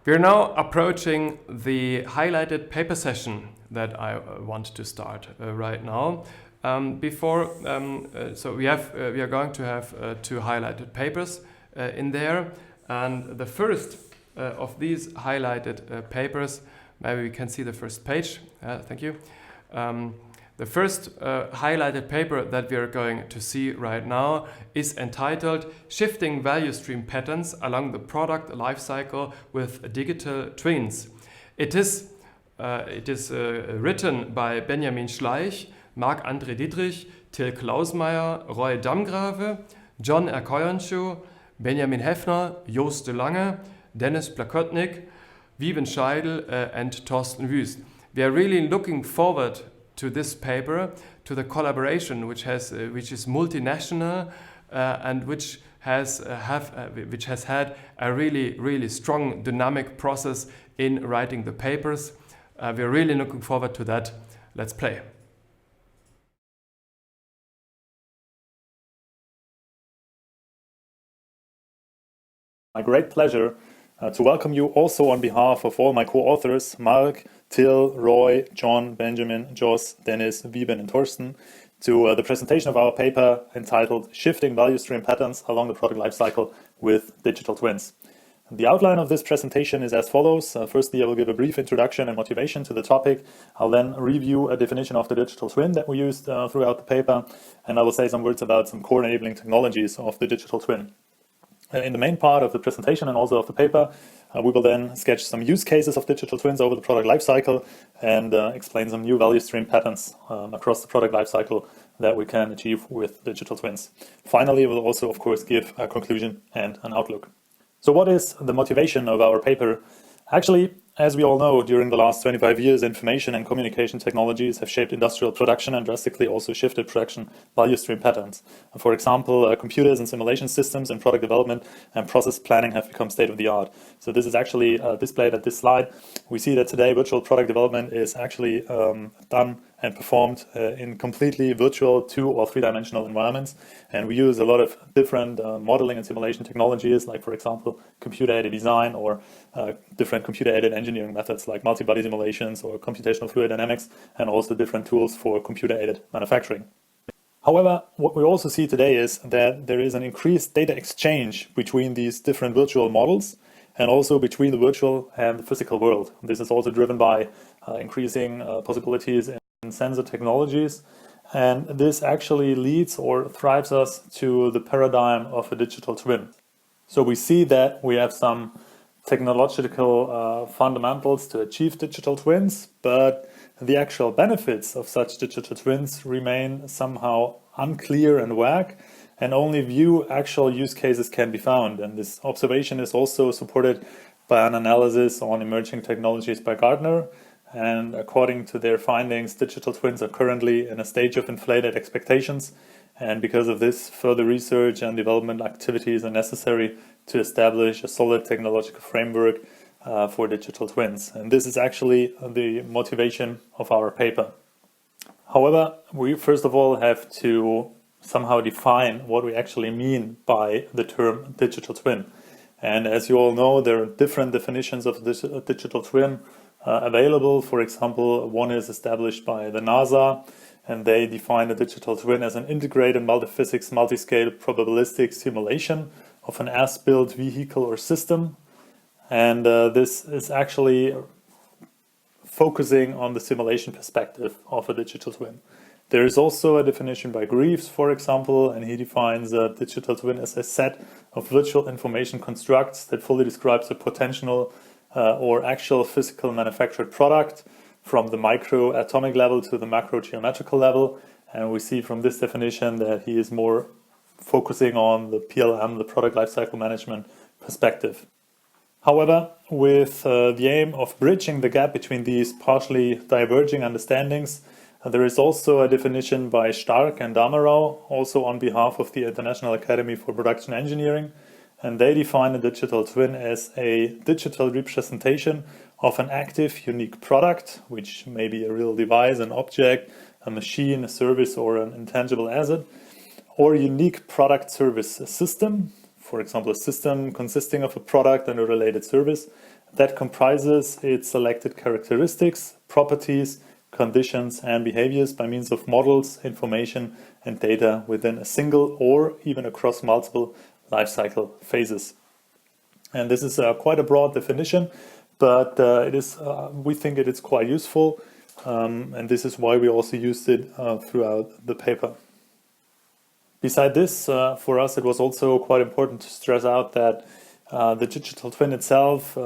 We're now approaching the highlighted paper session that I want to start right now. So we are going to have two highlighted papers in there, and the first of these highlighted papers, maybe we can see the first page. Thank you. The first highlighted paper that we are going to see right now is entitled Shifting Value Stream Patterns Along the Product Lifecycle with Digital Twins. It is written by Benjamin Schleich, Marc-André Dittrich, Clausmeyer, Roy Damgrave, John Erkoyuncu, Benjamin Haefner, Joost de Lange, Dennis Plakhotnik, Wieben Scheidel, and Thorsten Wuest. We are really looking forward to this paper, to the collaboration which is multinational and which has had a really strong dynamic process in writing the papers. We're really looking forward to that. Let's play. My great pleasure to welcome you also on behalf of all my co-authors, Marc, Till, Roy, John, Benjamin, Jos, Dennis, Wieben, and Thorsten, to the presentation of our paper entitled Shifting Value Stream Patterns Along the Product Lifecycle with Digital Twins. The outline of this presentation is as follows. Firstly, I will give a brief introduction and motivation to the topic. I'll then review a definition of the digital twin that we used throughout the paper, and I will say some words about some core enabling technologies of the digital twin. In the main part of the presentation and also of the paper, we will then sketch some use cases of digital twins over the product lifecycle and explain some new value stream patterns across the product lifecycle that we can achieve with digital twins. Finally, we'll also, of course, give a conclusion and an outlook. So what is the motivation of our paper? Actually, as we all know, during the last 25 years, information and communication technologies have shaped industrial production and drastically also shifted production value stream patterns. For example, computers and simulation systems in product development and process planning have become state-of-the-art. So this is actually displayed at this slide. We see that today virtual product development is actually done and performed in completely virtual 2- or 3-dimensional environments. And we use a lot of different modeling and simulation technologies, like, for example, computer-aided design or different computer-aided engineering methods like multi-body simulations or computational fluid dynamics, and also different tools for computer-aided manufacturing. However, what we also see today is that there is an increased data exchange between these different virtual models and also between the virtual and the physical world. This is also driven by increasing possibilities in sensor technologies, and this actually leads or thrives us to the paradigm of a digital twin. So we see that we have some technological fundamentals to achieve digital twins, but the actual benefits of such digital twins remain somehow unclear and vague, and only few actual use cases can be found. And this observation is also supported by an analysis on emerging technologies by Gartner. And according to their findings, digital twins are currently in a stage of inflated expectations. And because of this, further research and development activities are necessary to establish a solid technological framework for digital twins. And this is actually the motivation of our paper. However, we first of all have to somehow define what we actually mean by the term digital twin. And as you all know, there are different definitions of this digital twin available. For example, one is established by the NASA, and they define a digital twin as an integrated multiphysics, multi-scale probabilistic simulation of an as-built vehicle or system. And this is actually focusing on the simulation perspective of a digital twin. There is also a definition by Greaves, for example, and he defines a digital twin as a set of virtual information constructs that fully describes the potential or actual physical manufactured product from the microatomic level to the macrogeometrical level. And we see from this definition that he is more focusing on the PLM, the product lifecycle management perspective. However, with the aim of bridging the gap between these partially diverging understandings, there is also a definition by Stark and Damgrave, also on behalf of the International Academy for Production Engineering, and they define a digital twin as a digital representation of an active, unique product, which may be a real device, an object, a machine, a service, or an intangible asset, or a unique product service system. for example, a system consisting of a product and a related service that comprises its selected characteristics, properties, conditions, and behaviors by means of models, information, and data within a single or even across multiple lifecycle phases. And this is quite a broad definition, but we think it is quite useful, and this is why we also used it throughout the paper. Beside this, for us it was also quite important to stress out that the digital twin itself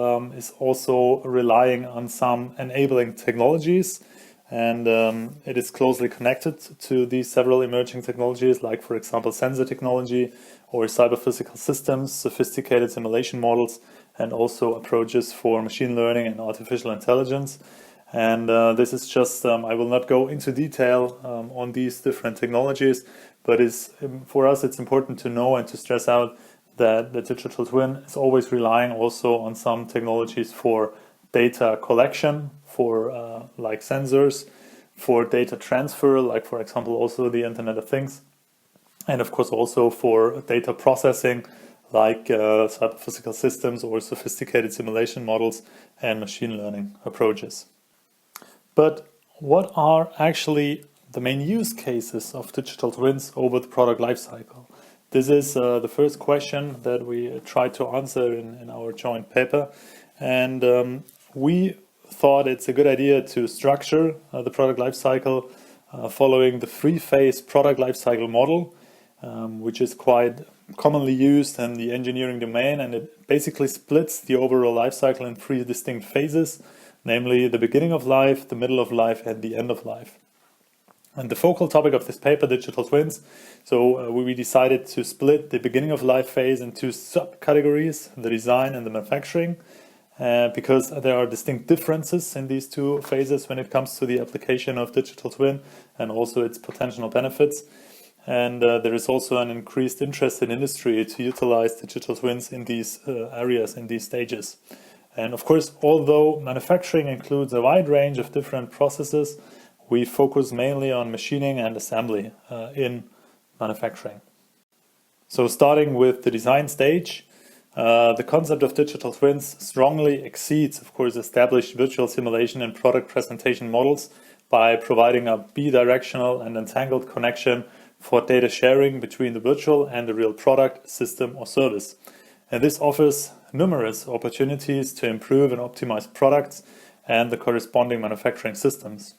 is also relying on some enabling technologies, and it is closely connected to these several emerging technologies, like for example sensor technology or cyber-physical systems, sophisticated simulation models, and also approaches for machine learning and artificial intelligence. And this is just, I will not go into detail on these different technologies, but for us it's important to know and to stress out that the digital twin is always relying also on some technologies for data collection, for like sensors, for data transfer, like for example also the Internet of Things, and of course also for data processing, like cyber-physical systems or sophisticated simulation models and machine learning approaches. But what are actually the main use cases of digital twins over the product lifecycle? This is the first question that we tried to answer in our joint paper, and we thought it's a good idea to structure the product lifecycle following the three-phase product lifecycle model, which is quite commonly used in the engineering domain, and it basically splits the overall lifecycle in three distinct phases, namely the beginning of life, the middle of life, and the end of life. And the focal topic of this paper, digital twins, so we decided to split the beginning of life phase into subcategories, the design and the manufacturing, because there are distinct differences in these two phases when it comes to the application of digital twin and also its potential benefits. And there is also an increased interest in industry to utilize digital twins in these areas, in these stages. And of course, although manufacturing includes a wide range of different processes, we focus mainly on machining and assembly in manufacturing. So starting with the design stage, the concept of digital twins strongly exceeds, of course, established virtual simulation and product presentation models by providing a bidirectional and entangled connection for data sharing between the virtual and the real product, system or service. And this offers numerous opportunities to improve and optimize products and the corresponding manufacturing systems.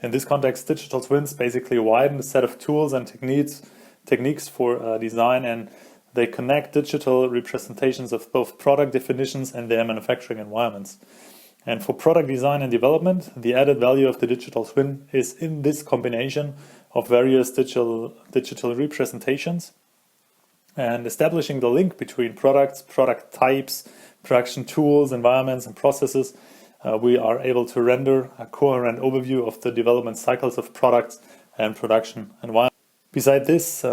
In this context, digital twins basically widen the set of tools and techniques for design, and they connect digital representations of both product definitions and their manufacturing environments. And for product design and development, the added value of the digital twin is in this combination of various digital representations and establishing the link between products, product types, production tools, environments, and processes. We are able to render a coherent overview of the development cycles of products and production environments. Beside this,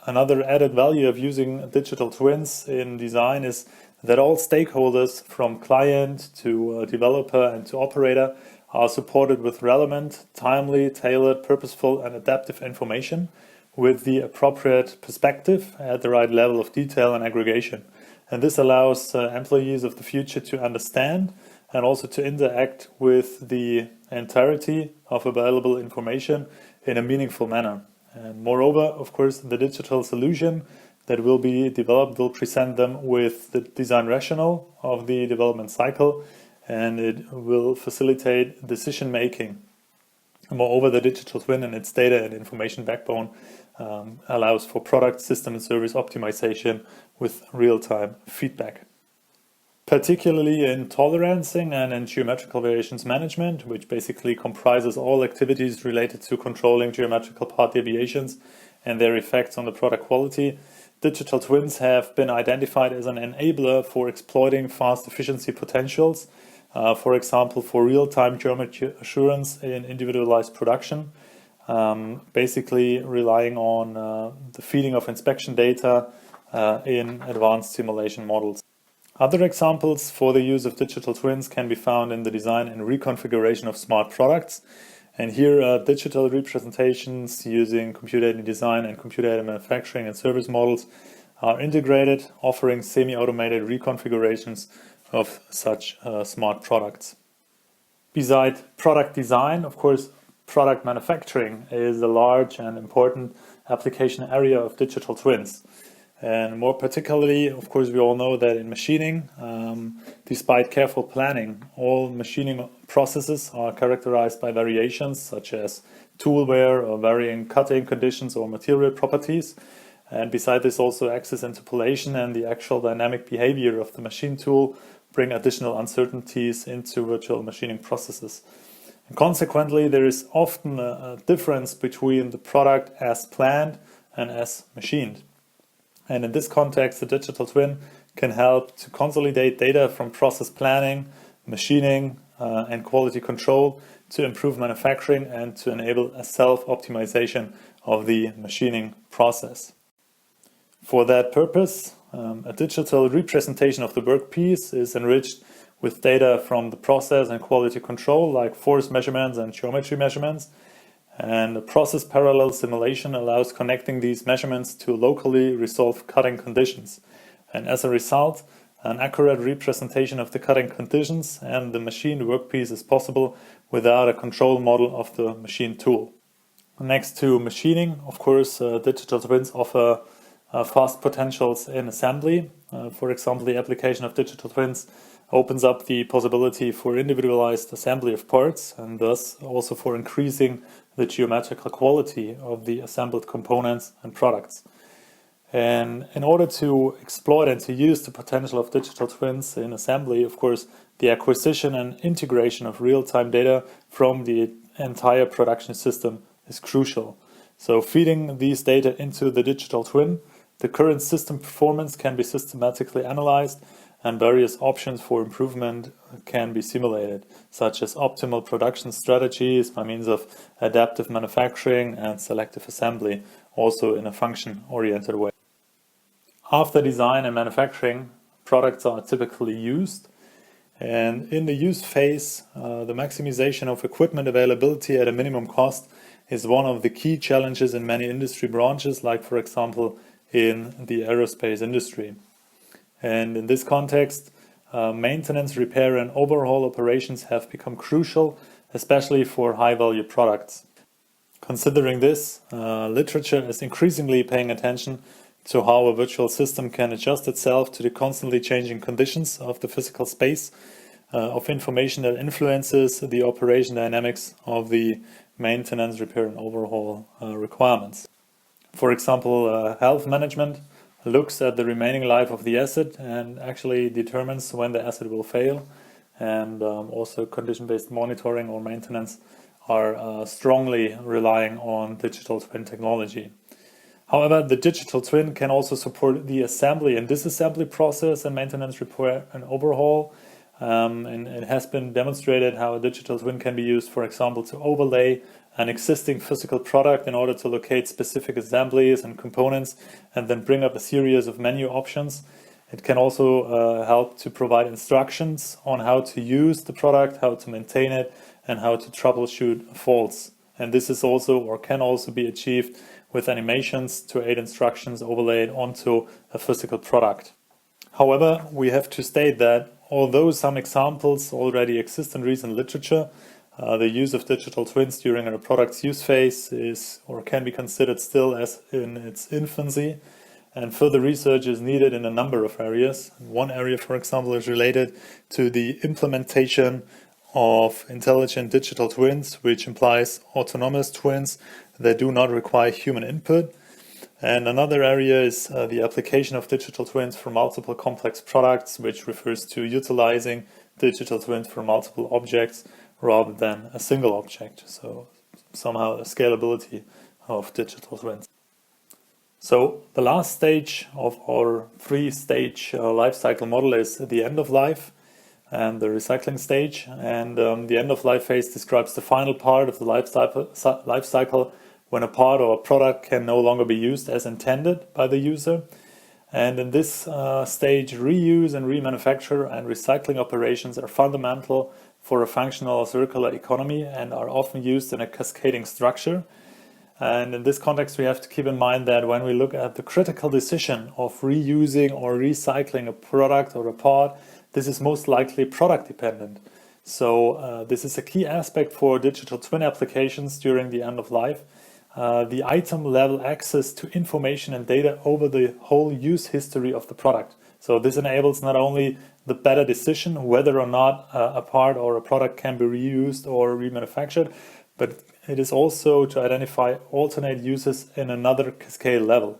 another added value of using digital twins in design is that all stakeholders, from client to developer and to operator, are supported with relevant, timely, tailored, purposeful, and adaptive information with the appropriate perspective at the right level of detail and aggregation. And this allows employees of the future to understand and also to interact with the entirety of available information in a meaningful manner. And moreover, of course, the digital solution that will be developed will present them with the design rationale of the development cycle, and it will facilitate decision making. Moreover, the digital twin and its data and information backbone allows for product, system, and service optimization with real-time feedback. Particularly in tolerancing and in geometrical variations management, which basically comprises all activities related to controlling geometrical part deviations and their effects on the product quality, digital twins have been identified as an enabler for exploiting fast efficiency potentials, for example, for real-time geometry assurance in individualized production, basically relying on the feeding of inspection data in advanced simulation models. Other examples for the use of digital twins can be found in the design and reconfiguration of smart products. And here, digital representations using computer-aided design and computer-aided manufacturing and service models are integrated, offering semi-automated reconfigurations of such smart products. Besides product design, of course, product manufacturing is a large and important application area of digital twins. And more particularly, of course, we all know that in machining, despite careful planning, all machining processes are characterized by variations such as tool wear or varying cutting conditions or material properties. And beside this, also axis interpolation and the actual dynamic behavior of the machine tool bring additional uncertainties into virtual machining processes. And consequently, there is often a difference between the product as planned and as machined. And in this context, the digital twin can help to consolidate data from process planning, machining, and quality control to improve manufacturing and to enable a self-optimization of the machining process. For that purpose, a digital representation of the workpiece is enriched with data from the process and quality control, like force measurements and geometry measurements. And the process parallel simulation allows connecting these measurements to locally resolved cutting conditions. And as a result, an accurate representation of the cutting conditions and the machined workpiece is possible without a control model of the machine tool. Next to machining, of course, digital twins offer fast potentials in assembly. For example, the application of digital twins opens up the possibility for individualized assembly of parts and thus also for increasing the geometrical quality of the assembled components and products. And in order to exploit and to use the potential of digital twins in assembly, of course, the acquisition and integration of real-time data from the entire production system is crucial. So feeding these data into the digital twin, the current system performance can be systematically analyzed and various options for improvement can be simulated, such as optimal production strategies by means of adaptive manufacturing and selective assembly, also in a function-oriented way. After design and manufacturing, products are typically used, and in the use phase, the maximization of equipment availability at a minimum cost is one of the key challenges in many industry branches, like for example in the aerospace industry. And in this context, maintenance, repair and overhaul operations have become crucial, especially for high-value products. Considering this, literature is increasingly paying attention to how a virtual system can adjust itself to the constantly changing conditions of the physical space of information that influences the operation dynamics of the maintenance, repair and overhaul requirements. For example, health management looks at the remaining life of the asset and actually determines when the asset will fail, and also condition-based monitoring or maintenance are strongly relying on digital twin technology. However, the digital twin can also support the assembly and disassembly process and maintenance, repair and overhaul, and it has been demonstrated how a digital twin can be used, for example, to overlay an existing physical product in order to locate specific assemblies and components and then bring up a series of menu options. It can also help to provide instructions on how to use the product, how to maintain it, and how to troubleshoot faults. And this is also or can also be achieved with animations to aid instructions overlaid onto a physical product. However, we have to state that although some examples already exist in recent literature, the use of digital twins during a product's use phase is or can be considered still as in its infancy, and further research is needed in a number of areas. One area, for example, is related to the implementation of intelligent digital twins, which implies autonomous twins that do not require human input. And another area is the application of digital twins for multiple complex products, which refers to utilizing digital twins for multiple objects rather than a single object. So somehow a scalability of digital twins. So the last stage of our three-stage life cycle model is the end of life and the recycling stage. And the end of life phase describes the final part of the life cycle when a part or a product can no longer be used as intended by the user. And in this stage, reuse and remanufacture and recycling operations are fundamental for a functional circular economy and are often used in a cascading structure. And in this context, we have to keep in mind that when we look at the critical decision of reusing or recycling a product or a part, this is most likely product dependent. So this is a key aspect for digital twin applications during the end of life. The item level access to information and data over the whole use history of the product. So this enables not only the better decision whether or not a part or a product can be reused or remanufactured, but it is also to identify alternate uses in another scale level.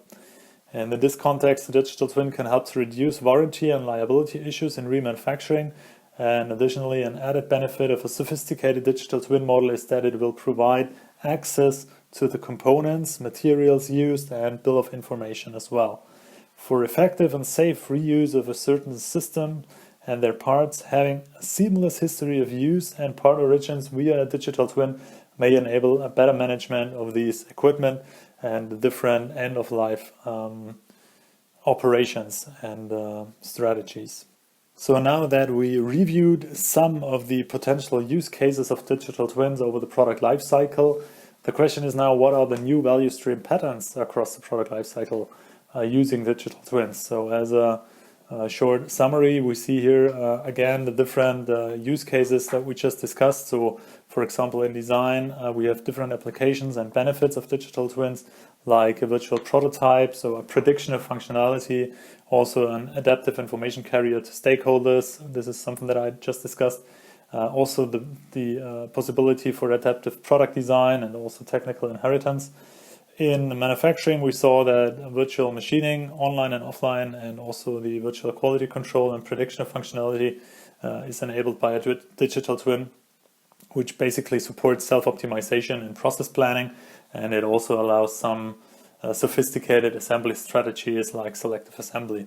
And in this context, the digital twin can help to reduce warranty and liability issues in remanufacturing. And additionally, an added benefit of a sophisticated digital twin model is that it will provide access to the components, materials used, and bill of information as well. For effective and safe reuse of a certain system and their parts, having a seamless history of use and part origins via a digital twin may enable a better management of these equipment and the different end-of-life operations and strategies. So now that we reviewed some of the potential use cases of digital twins over the product lifecycle, the question is now, what are the new value stream patterns across the product lifecycle using digital twins? So as a short summary, we see here again the different use cases that we just discussed. So for example, in design, we have different applications and benefits of digital twins, like a virtual prototype, so a prediction of functionality, also an adaptive information carrier to stakeholders. This is something that I just discussed. Also the possibility for adaptive product design and also technical inheritance. In manufacturing, we saw that virtual machining, online and offline, and also the virtual quality control and prediction of functionality is enabled by a digital twin, which basically supports self-optimization and process planning, and it also allows some sophisticated assembly strategies like selective assembly.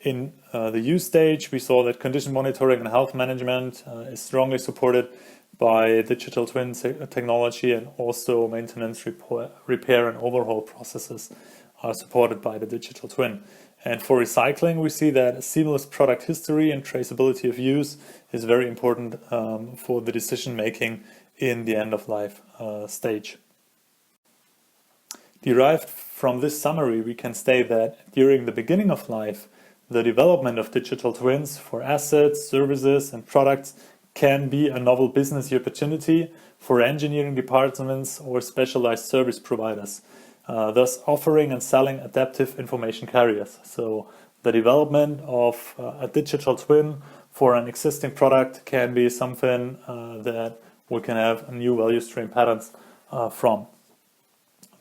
In the use stage, we saw that condition monitoring and health management is strongly supported by digital twin technology, and also maintenance, repair and overhaul processes are supported by the digital twin. And for recycling, we see that seamless product history and traceability of use is very important for the decision making in the end of life stage. Derived from this summary, we can state that during the beginning of life, the development of digital twins for assets, services, and products can be a novel business opportunity for engineering departments or specialized service providers, thus offering and selling adaptive information carriers. So the development of a digital twin for an existing product can be something that we can have new value stream patterns from.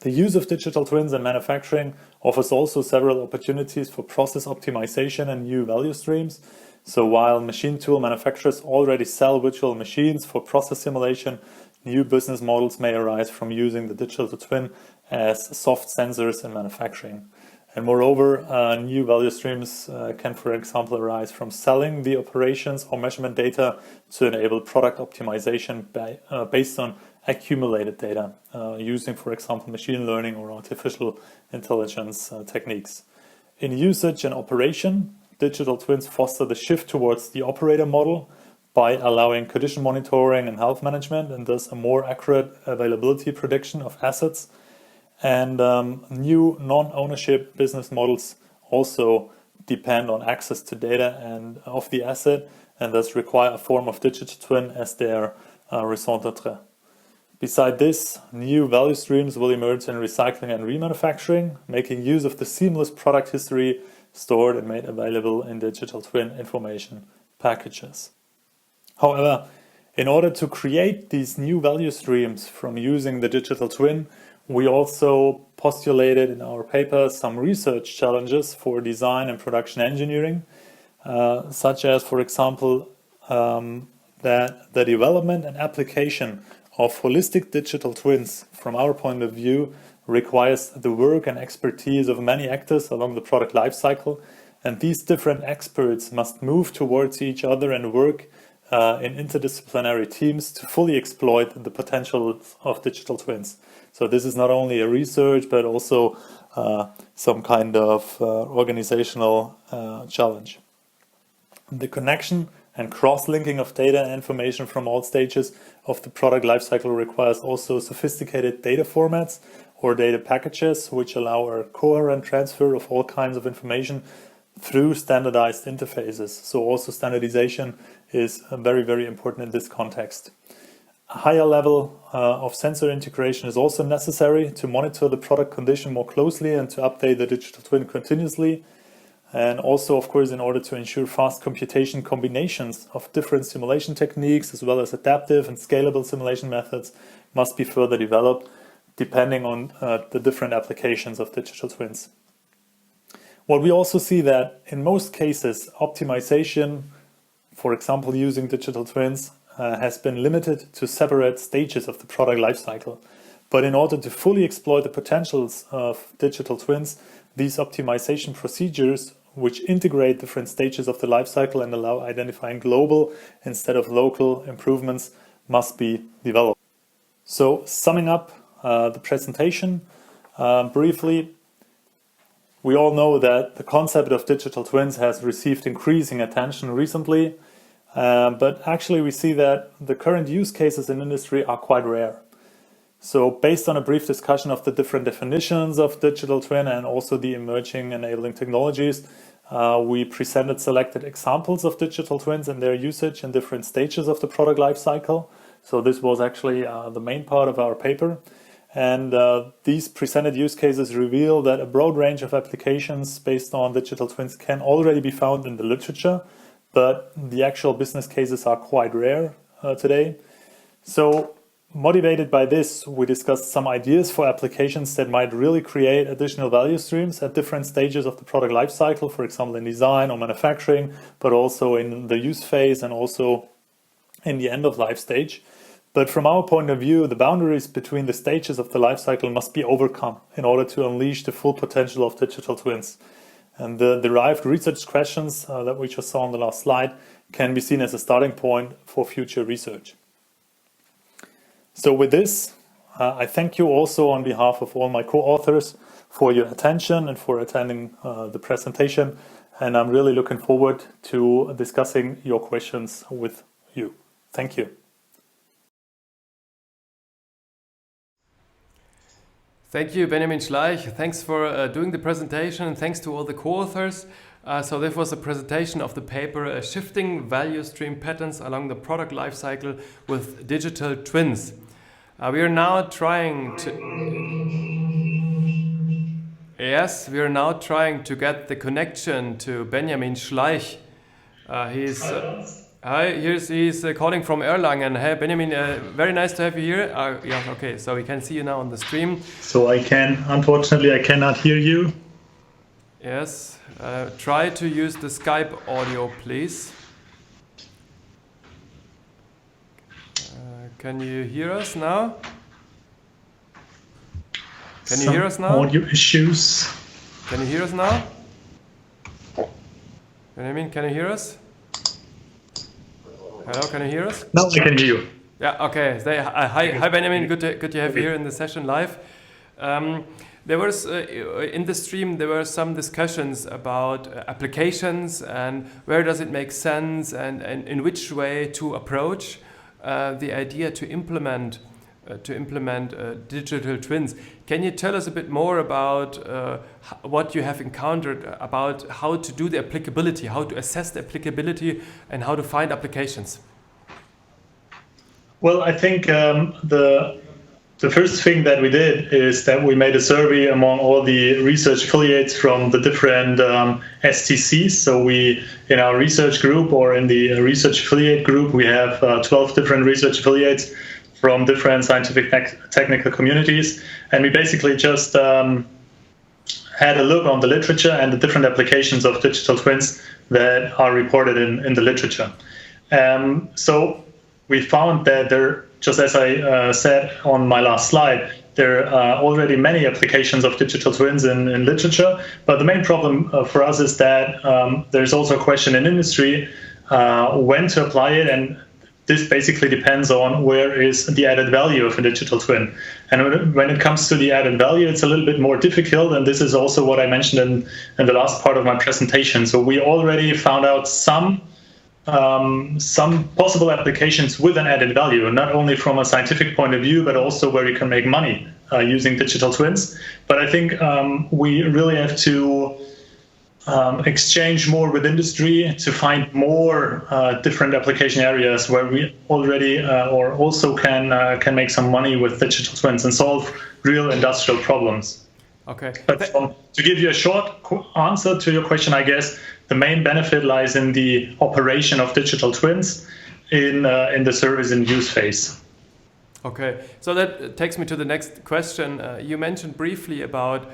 The use of digital twins in manufacturing offers also several opportunities for process optimization and new value streams. So while machine tool manufacturers already sell virtual machines for process simulation, new business models may arise from using the digital twin as soft sensors in manufacturing. And moreover, new value streams can, for example, arise from selling the operations or measurement data to enable product optimization based on accumulated data, using, for example, machine learning or artificial intelligence techniques. In usage and operation, digital twins foster the shift towards the operator model by allowing condition monitoring and health management, and thus a more accurate availability prediction of assets. And new non-ownership business models also depend on access to data and of the asset, and thus require a form of digital twin as their raison d'etre. Beside this, new value streams will emerge in recycling and remanufacturing, making use of the seamless product history stored and made available in digital twin information packages. However, in order to create these new value streams from using the digital twin, we also postulated in our paper some research challenges for design and production engineering, such as, for example, that the development and application of holistic digital twins, from our point of view, requires the work and expertise of many actors along the product lifecycle, and these different experts must move towards each other and work in interdisciplinary teams to fully exploit the potential of digital twins. So this is not only a research, but also some kind of organizational challenge. The connection and cross-linking of data and information from all stages of the product lifecycle requires also sophisticated data formats or data packages, which allow a coherent transfer of all kinds of information through standardized interfaces. So also standardization is very, very important in this context. A higher level of sensor integration is also necessary to monitor the product condition more closely and to update the digital twin continuously. And also, of course, in order to ensure fast computation, combinations of different simulation techniques as well as adaptive and scalable simulation methods must be further developed depending on the different applications of digital twins. What we also see that in most cases, optimization, for example, using digital twins, has been limited to separate stages of the product lifecycle. But in order to fully exploit the potentials of digital twins, these optimization procedures, which integrate different stages of the lifecycle and allow identifying global instead of local improvements, must be developed. So, summing up the presentation briefly, we all know that the concept of digital twins has received increasing attention recently. But actually we see that the current use cases in industry are quite rare. So based on a brief discussion of the different definitions of digital twin and also the emerging enabling technologies, we presented selected examples of digital twins and their usage in different stages of the product lifecycle. So this was actually the main part of our paper. And these presented use cases reveal that a broad range of applications based on digital twins can already be found in the literature, but the actual business cases are quite rare today. So, motivated by this, we discussed some ideas for applications that might really create additional value streams at different stages of the product lifecycle, for example, in design or manufacturing, but also in the use phase and also in the end of life stage. But from our point of view, the boundaries between the stages of the lifecycle must be overcome in order to unleash the full potential of digital twins. And the derived research questions that we just saw on the last slide can be seen as a starting point for future research. So with this, I thank you also on behalf of all my co-authors for your attention and for attending the presentation. And I'm really looking forward to discussing your questions with you. Thank you. Thank you, Benjamin Schleich. Thanks for doing the presentation, and thanks to all the co-authors. So this was a presentation of the paper, Shifting Value Stream Patterns Along the Product Lifecycle with Digital Twins. We are now trying to... Yes, we are now trying to get the connection to Benjamin Schleich. He's calling from Erlangen. Hey, Benjamin, very nice to have you here. Yeah, okay, so we can see you now on the stream. So unfortunately, I cannot hear you. Yes, try to use the Skype audio, please. Can you hear us now? Can you hear us now? Audio issues. Can you hear us now? Benjamin, can you hear us? Hello, can you hear us? Now I can hear you. Yeah, okay. Hi Benjamin, good to have you here in the session live. There was, in the stream, there were some discussions about applications and where does it make sense and in which way to approach the idea to implement digital twins. Can you tell us a bit more about what you have encountered about how to do the applicability, how to assess the applicability, and how to find applications? Well, I think the first thing that we did is that we made a survey among all the research affiliates from the different STCs. So we, in our research group or in the research affiliate group, we have 12 different research affiliates from different scientific technical communities. And we basically just had a look on the literature and the different applications of digital twins that are reported in the literature. So we found that there, just as I said on my last slide, there are already many applications of digital twins in literature. But the main problem for us is that there's also a question in industry when to apply it, and this basically depends on where is the added value of a digital twin. And when it comes to the added value, it's a little bit more difficult. And this is also what I mentioned in the last part of my presentation. So we already found out some possible applications with an added value, not only from a scientific point of view, but also where you can make money using digital twins. But I think we really have to exchange more with industry to find more different application areas where we already or also can make some money with digital twins and solve real industrial problems. Okay. But to give you a short answer to your question, I guess the main benefit lies in the operation of digital twins in the service and use phase. Okay, so that takes me to the next question. You mentioned briefly about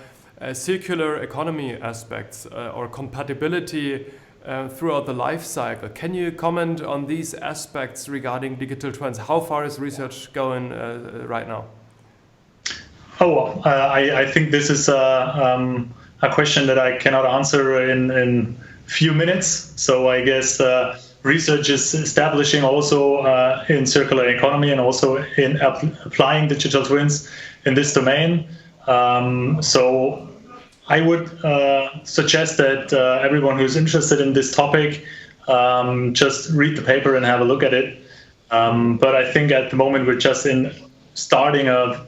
circular economy aspects or compatibility throughout the life cycle. Can you comment on these aspects regarding digital twins? How far is research going right now? I think this is a question that I cannot answer in few minutes. So I guess research is establishing also in circular economy and also in applying digital twins in this domain. So I would suggest that everyone who's interested in this topic just read the paper and have a look at it. But I think at the moment we're just in starting of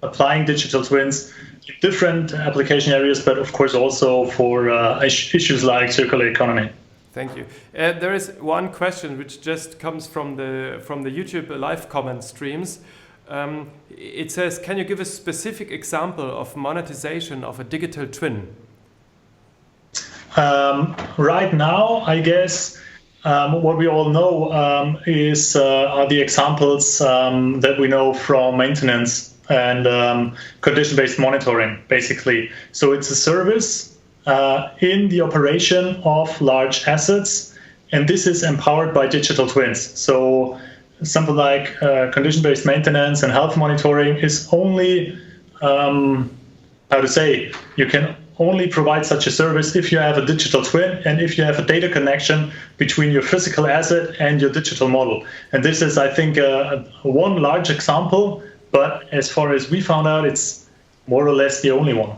applying digital twins in different application areas, but of course also for issues like circular economy. Thank you. There is one question which just comes from the YouTube live comment streams. It says, can you give a specific example of monetization of a digital twin? Right now, I guess what we all know are the examples that we know from maintenance and condition-based monitoring, basically. So it's a service in the operation of large assets, and this is empowered by digital twins. So something like condition-based maintenance and health monitoring is only, you can only provide such a service if you have a digital twin and if you have a data connection between your physical asset and your digital model. And this is, I think, one large example, but as far as we found out, it's more or less the only one.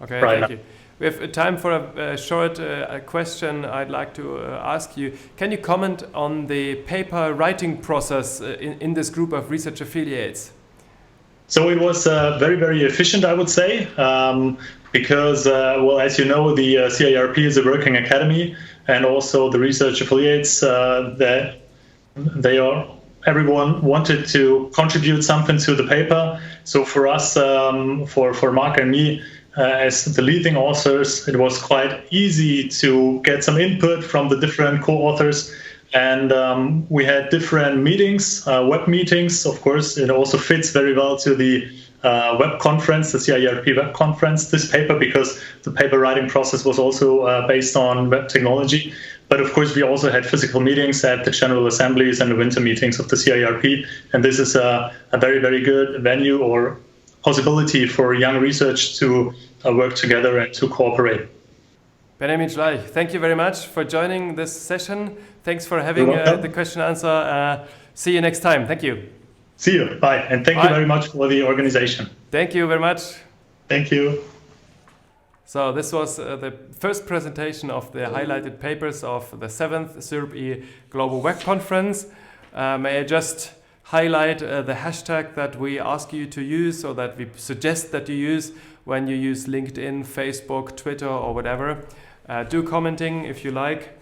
Okay, right, thank you. We have time for a short question I'd like to ask you. Can you comment on the paper writing process in this group of research affiliates? So it was very, very efficient, I would say, because, well, as you know, the CIRP is a working academy, and also the research affiliates, everyone wanted to contribute something to the paper. So for us, for Marc and me, as the leading authors, it was quite easy to get some input from the different co-authors. And we had different meetings, web meetings. Of course, it also fits very well to the web conference, the CIRP web conference, this paper, because the paper writing process was also based on web technology. But of course, we also had physical meetings at the General Assemblies and the winter meetings of the CIRP. And this is a very, very good venue or possibility for young research to work together and to cooperate. Benjamin Schleich, thank you very much for joining this session. Thanks for having the question answer. See you next time. Thank you. See you. Bye. And thank you very much for the organization. Thank you very much. Thank you. So this was the first presentation of the highlighted papers of the 7th CIRPe Global Web Conference. May I just highlight the hashtag that we ask you to use, or that we suggest that you use when you use LinkedIn, Facebook, Twitter, or whatever. Do commenting if you like.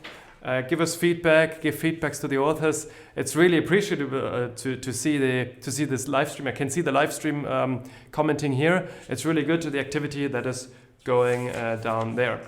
Give us feedback. Give feedbacks to the authors. It's really appreciable to see this live stream. I can see the live stream commenting here. It's really good to the activity that is going down there.